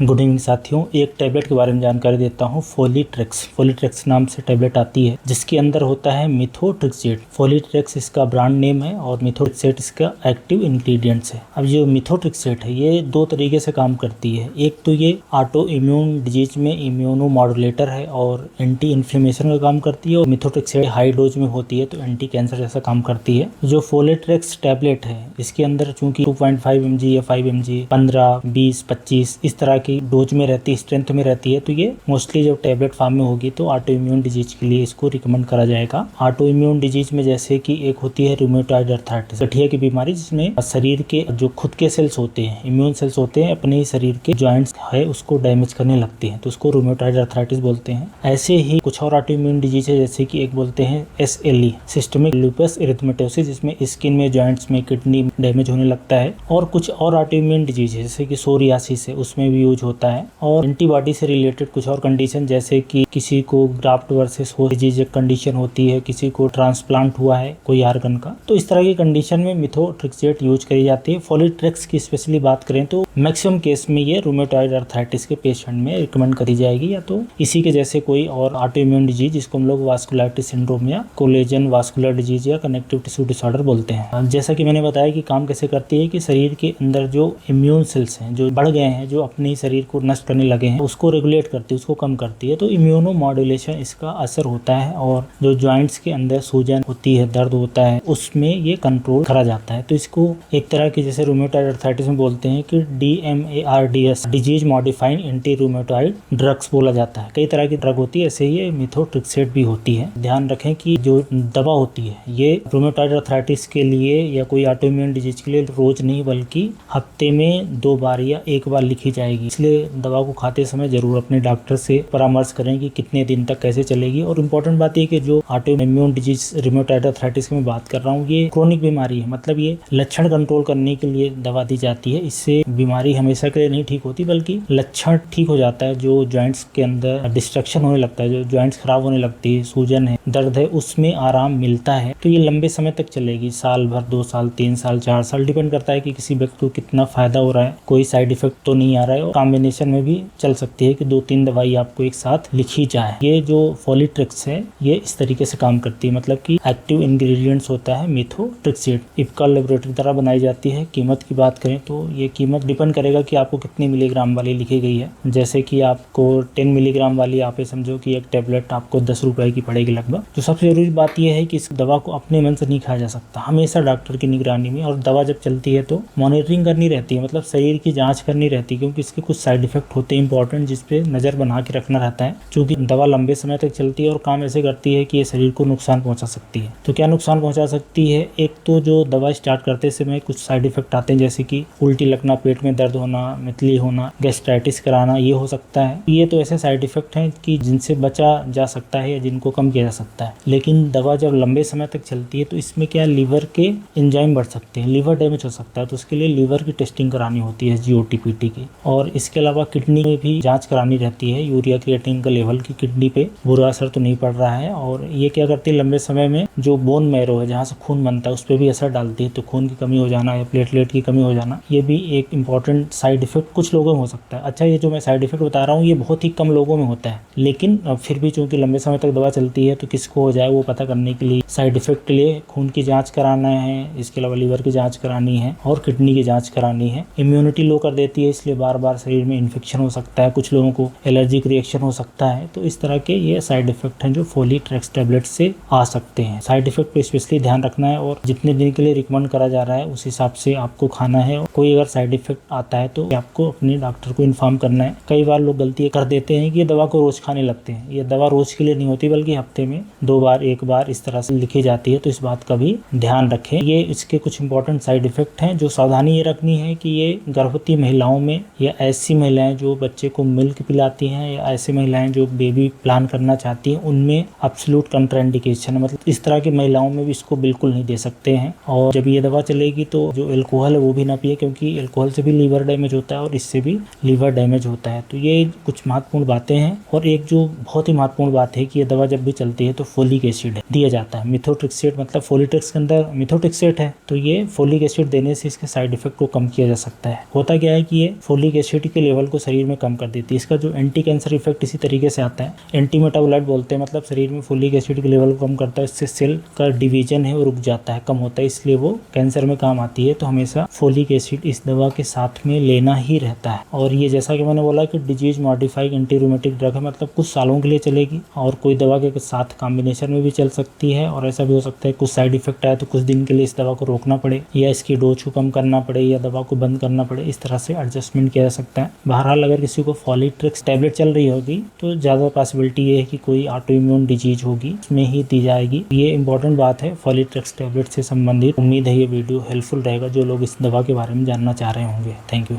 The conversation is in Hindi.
गुड इवनिंग साथियों, एक टैबलेट के बारे में जानकारी देता हूँ। फोलिट्रेक्स नाम से टैबलेट आती है जिसके अंदर होता है मिथोट्रिक्सेट। फोलिट्रेक्स इसका ब्रांड नेम है और मिथोट्रिक्सेट इसका एक्टिव इंग्रेडिएंट्स है। अब जो मिथोट्रिक्सेट है ये दो तरीके से काम करती है। एक तो ये ऑटो इम्यून डिजीज में इम्यूनो मॉड्यूलेटर है और एंटी इन्फ्लेमेशन का काम करती है, और मिथोट्रिक्सेट हाई डोज में होती है तो एंटी कैंसर जैसा काम करती है। जो फोलिट्रेक्स टैबलेट है इसके अंदर चूंकि 2.5 mg या 5 mg 15, 20, 25 इस तरह की डोज में रहती है, स्ट्रेंथ में रहती है, तो ये मोस्टली जब टैबलेट फॉर्म में होगी तो ऑटो इम्यून डिजीज के लिए इसको रिकमेंड करा जाएगा। ऑटो इम्यून डिजीज में जैसे कि एक होती है रूमेटॉइड अर्थराइटिस, गठिया की बीमारी, जिसमें शरीर के जो खुद के सेल्स होते हैं, इम्यून सेल्स होते हैं, अपने ही शरीर के जॉइंट्स है उसको डैमेज करने लगते हैं, तो उसको रूमेटॉइड अर्थराइटिस बोलते हैं। ऐसे ही कुछ और ऑटो इम्यून डिजीज है जैसे कि एक बोलते हैं SLE, सिस्टमिक लूपस एरिथमेटोसिस, जिसमें स्किन में, जॉइंट्स में, किडनी डैमेज होने लगता है। और कुछ और ऑटो इम्यून डिजीज है जैसे कि सोरियासिस है, उसमें भी यूज होता है। और एंटीबॉडी से रिलेटेड कुछ और कंडीशन जैसे कि किसी को graft versus host disease condition होती है, किसी को ट्रांसप्लांट हुआ है कोई आर्गन का, तो इस तरह की कंडीशन में मिथोट्रिक्सेट यूज करी जाती है। फोलिट्रेक्स की स्पेशली बात करें तो मैक्सिमम केस में ये रूमेटॉइड अर्थराइटिस के पेशेंट में रिकमेंड करी जाएगी, या तो इसी के जैसे कोई और ऑटो इम्यून डिजीज जिसको हम लोग वास्कुलाइटिस सिंड्रोम या कोलेजन वास्कुलर डिजीज या कनेक्टिव टिश्यू डिसऑर्डर बोलते हैं। जैसा कि मैंने बताया कि काम कैसे करती है कि शरीर के अंदर जो इम्यून सेल्स हैं जो बढ़ गए हैं, जो अपने शरीर को नष्ट करने लगे हैं, उसको रेगुलेट करती है, उसको कम करती है, तो इम्यूनो मॉड्यूलेशन इसका असर होता है। और जो जॉइंट्स के अंदर सूजन होती है, दर्द होता है, उसमें ये कंट्रोल करा जाता है। तो इसको एक तरह की जैसे रूमेटॉइड अर्थराइटिस में बोलते हैं कि DMARDS, disease modifying anti rheumatoid drugs बोला जाता है। कई तरह की ड्रग होती है, ऐसे ही मिथोट्रिक्सेट भी होती है। ध्यान रखें कि जो दवा होती है ये रूमेटॉइड अर्थराइटिस के लिए या कोई ऑटो इम्यून डिजीज के लिए रोज नहीं बल्कि हफ्ते में 2 बार या 1 बार लिखी जाएगी। इसलिए दवा को खाते समय जरूर अपने डॉक्टर से परामर्श करें कि कितने दिन तक कैसे चलेगी। और इम्पोर्टेंट बात यह कि जो auto immune disease rheumatoid arthritis की मैं बात कर रहा हूँ, ये क्रोनिक बीमारी है, मतलब ये लक्षण कंट्रोल करने के लिए दवा दी जाती है। इससे बीमारी हमेशा के लिए नहीं ठीक होती बल्कि लक्षण ठीक हो जाता है। जो जॉइंट्स के अंदर डिस्ट्रक्शन होने लगता है, जो जॉइंट्स खराब होने लगती है, सूजन है, दर्द है, उसमें आराम मिलता है। तो ये लंबे समय तक चलेगी, साल भर, 2 साल, 3 साल, 4 साल, डिपेंड करता है कि किसी व्यक्ति को कितना फायदा हो रहा है, कोई साइड इफेक्ट तो नहीं आ रहा है। और कॉम्बिनेशन में भी चल सकती है कि 2-3 दवाई आपको एक साथ लिखी जाए। ये जो फोलिट्रेक्स है ये इस तरीके से काम करती है, मतलब कि एक्टिव इंग्रेडिएंट्स होता है मिथोट्रिक्सेट, इप्का लेबोरेटरी द्वारा बनाई जाती है। कीमत की बात करें तो ये कीमत डिपेंड करेगा कि आपको कितने मिलीग्राम वाली लिखी गई है। जैसे कि आपको 10 मिलीग्राम वाली आप समझो कि एक टेबलेट आपको 10 रुपए की पड़ेगी लगभग। तो सबसे जरूरी बात यह है कि इस दवा को अपने मन से नहीं खाया जा सकता, हमेशा डॉक्टर की निगरानी में। और दवा जब चलती है तो मॉनिटरिंग करनी रहती है, मतलब शरीर की जांच करनी रहती है, क्योंकि इसके कुछ साइड इफेक्ट होते हैं इंपॉर्टेंट, जिसपे नजर बना के रखना रहता है। क्योंकि दवा लंबे समय तक चलती है और काम ऐसे करती है कि ये शरीर को नुकसान पहुंचा सकती है। तो क्या नुकसान पहुंचा सकती है? एक तो जो दवा स्टार्ट करते समय कुछ साइड इफेक्ट आते हैं, जैसे कि उल्टी लगना, पेट में दर्द होना, मितली होना, गैस्ट्राइटिस कराना, ये हो सकता है। ये तो ऐसे साइड इफेक्ट हैं कि जिनसे बचा जा सकता है या जिनको कम किया जा सकता है। लेकिन दवा जब लंबे समय तक चलती है तो इसमें क्या, लीवर के एंजाइम बढ़ सकते हैं, लीवर डैमेज हो सकता है, तो उसके लिए लीवर की टेस्टिंग करानी होती है SGOT-PT की। और इसके अलावा किडनी में भी जांच करानी रहती है, यूरिया क्रिएटिनिन का लेवल की किडनी पे बुरा असर तो नहीं पड़ रहा है। और ये क्या करती है, लंबे समय में जो बोन मैरो है, जहाँ से खून बनता है, उस पर भी असर डालती है। तो खून की कमी हो जाना या प्लेटलेट की कमी हो जाना, ये भी एक इंपॉर्टेंट साइड इफेक्ट कुछ लोगों में हो सकता है। अच्छा, ये जो मैं साइड इफेक्ट बता रहा हूँ ये बहुत ही कम लोगों में होता है, लेकिन फिर भी चूंकि लंबे समय तक दवा चलती है तो किसको हो जाए वो पता करने के लिए साइड इफेक्ट के लिए खून की जांच कराना है, इसके अलावा लीवर की जांच करानी है और किडनी की जांच करानी है। इम्यूनिटी लो कर देती है, इसलिए बार बार शरीर में इन्फेक्शन हो सकता है, कुछ लोगों को एलर्जिक रिएक्शन हो सकता है। तो इस तरह के ये साइड इफेक्ट हैं जो फोलिट्रेक्स टैबलेट से आ सकते हैं। साइड इफेक्ट पे स्पेशली ध्यान रखना है और जितने दिन के लिए रिकमेंड करा जा रहा है उस हिसाब से आपको खाना है। कोई अगर साइड इफेक्ट आता है तो आपको अपने डॉक्टर को इन्फॉर्म करना है। कई बार लोग गलती कर देते हैं कि ये दवा को रोज खाने लगते हैं। ये दवा रोज के लिए नहीं होती बल्कि हफ्ते में 2 बार, 1 बार इस तरह से लिखी जाती है, तो इस बात का भी ध्यान रखें। ये इसके कुछ इंपॉर्टेंट साइड इफेक्ट हैं। जो सावधानी ये रखनी है कि ये गर्भवती महिलाओं में या ऐसी महिलाएं जो बच्चे को मिल्क पिलाती हैं या ऐसी महिलाएं जो बेबी प्लान करना चाहती हैं, उनमें एब्सोल्यूट कंट्राइंडिकेशन है, मतलब इस तरह की महिलाओं में भी इसको बिल्कुल नहीं दे सकते हैं। और जब ये दवा चलेगी तो जो अल्कोहल है वो भी ना पिए, क्योंकि अल्कोहल से भी लीवर डैमेज होता है और इससे भी लीवर डैमेज होता है। तो ये कुछ महत्वपूर्ण बातें हैं। और एक जो बहुत ही महत्वपूर्ण बात है कि ये दवा जब भी चलती है तो फोलिक एसिड दिया जाता है। मिथोट्रिक्सेट मतलब फोलिट्रेक्स के अंदर मिथोट्रिक्सेट है, तो ये फोलिक एसिड देने से इसके साइड इफेक्ट को कम किया जा सकता है। होता क्या है कि ये फोलिक एसिड के लेवल को शरीर में कम कर देती है। इसका जो एंटी कैंसर इफेक्ट इसी तरीके से आता है। एंटी मेटाबोलाइट बोलते हैं, मतलब शरीर में फोलिक एसिड के लेवल को कम करता है, इससे सेल का डिवीजन है वो रुक जाता है, कम होता है, इसलिए वो कैंसर में काम आती है। तो हमेशा फोलिक एसिड इस दवा के साथ में लेना ही रहता है। और ये जैसा कि मैंने बोला कि disease modifying anti rheumatic drug है, मतलब कुछ सालों के लिए चलेगी और कोई दवा के साथ कॉम्बिनेशन में भी चल सकती है। और ऐसा भी हो सकता है कुछ साइड इफेक्ट आए तो कुछ दिन के लिए इस दवा को रोकना पड़े या इसकी डोज को कम करना पड़े या दवा को बंद करना पड़े, इस तरह से एडजस्टमेंट किया जा सकता है। बहरहाल अगर किसी को फॉलीट्रिक्स टैबलेट चल रही होगी तो ज़्यादा पॉसिबिलिटी ये है कि कोई ऑटो इम्यून डिजीज होगी, उसमें ही दी जाएगी। ये इंपॉर्टेंट बात है फॉलीट्रिक्स टैबलेट से संबंधित। उम्मीद है ये वीडियो हेल्पफुल रहेगा जो लोग इस दवा के बारे में जानना चाह रहे होंगे। Thank you.